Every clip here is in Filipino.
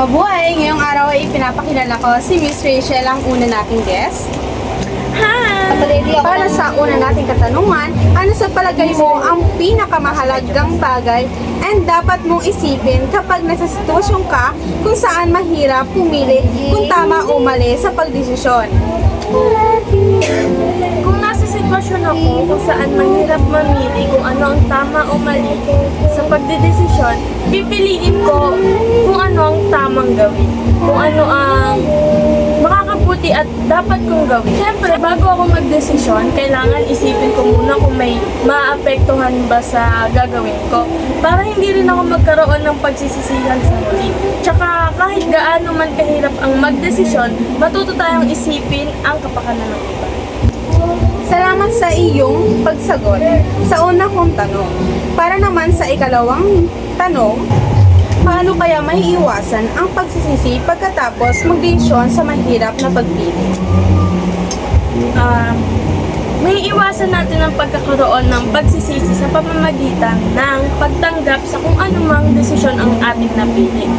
Mabuhay! Ngayong araw ay ipinapakilala ko si Miss Rachel, ang una nating guest. Hi! Para sa una nating katanungan, ano sa palagay mo ang pinakamahalagang bagay and dapat mong isipin kapag nasa sitwasyon ka kung saan mahirap pumili kung tama o mali sa pagdesisyon? Kung nasa sitwasyon ako kung saan mahirap mamili kung ano ang tama o mali sa pagdedesisyon, pipiliin ko kung ano ang tamang gawin, kung ano ang makakabuti at dapat kong gawin. Siyempre, bago ako magdesisyon, kailangan isipin ko muna kung may maapektuhan ba sa gagawin ko para hindi rin ako magkaroon ng pagsisisihan sa huli. Tsaka kahit gaano man kahirap ang magdesisyon, matuto tayong isipin ang kapakanan ng iba. Salamat sa iyong pagsagot sa una kong tanong. Para naman sa ikalawang tanong, paano kaya maiiwasan ang pagsisisi pagkatapos magdesisyon sa mahirap na pagpili? May iwasan natin ang pagkakaroon ng pagsisisi sa pamamagitan ng pagtanggap sa kung anumang desisyon ang ating napili.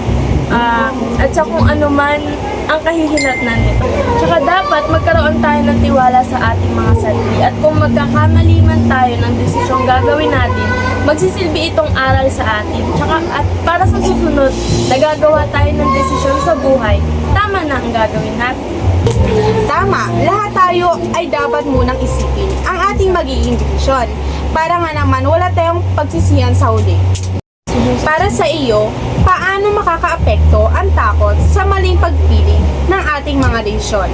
At sa kung ano man ang kahihinatnan nito. Tsaka dapat magkaroon tayo ng tiwala sa ating mga sarili at kung magkakamali man tayo ng desisyong gagawin natin, magsisilbi itong aral sa atin. Tsaka at para sa susunod, nagagawa tayo ng desisyon sa buhay, tama na ang gagawin natin. Tama, lahat tayo ay dapat munang isipin ang ating magiging desisyon para nga naman wala tayong pagsisihan sa huli. Para sa iyo, paano makakaapekto ang takot sa maling pagpili ng ating mga desisyon?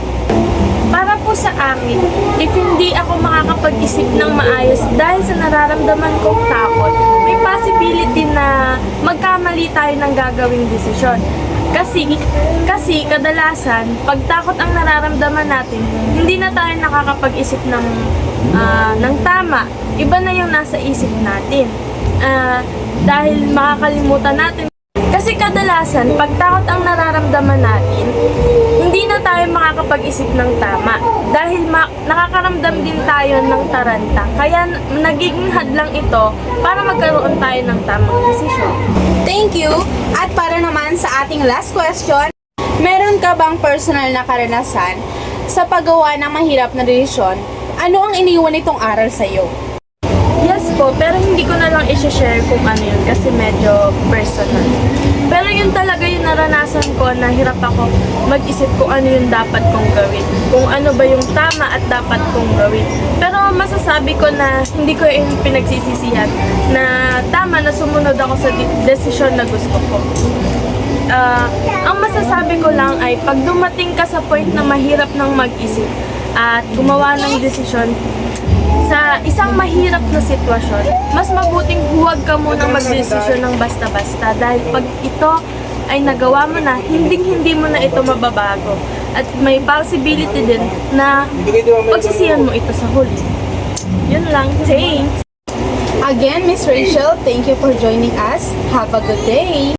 Para po sa akin, if hindi ako makakapag-isip ng maayos dahil sa nararamdaman kong takot, may possibility na magkamali tayo ng gagawing desisyon. Kasi kadalasan, pag takot ang nararamdaman natin, hindi na tayo nakakapag-isip ng tama. Iba na yung nasa isip natin. Dahil makakalimutan natin. Kasi kadalasan, pag takot ang nararamdaman natin, hindi na tayo makakapag-isip ng tama. Dahil nakakaramdam din tayo ng taranta. Kaya nagiging hadlang ito para magkaroon tayo ng tamang desisyon. Thank you! At para naman sa ating last question, meron ka bang personal na karanasan sa paggawa ng mahirap na desisyon? Ano ang iniwan nitong aral sa iyo? Yes po, pero hindi ko na lang i-share kung ano yun kasi medyo personal. Pero yun talaga yung naranasan ko na hirap ako mag-isip kung ano yung dapat kong gawin. Kung ano ba yung tama at dapat kong gawin. Pero masasabi ko na hindi ko yung pinagsisisihan na tama na sumunod ako sa desisyon na gusto ko. Ang masasabi ko lang ay pag dumating ka sa point na mahirap ng mag-isip at gumawa ng desisyon, sa isang mahirap na sitwasyon, mas mabuting huwag ka munang magdesisyon ng basta-basta dahil pag ito ay nagawa mo na, hindi mo na ito mababago at may possibility din na pagsisihan mo ito sa huli. Yun lang. Thanks! Again, Miss Rachel, thank you for joining us. Have a good day!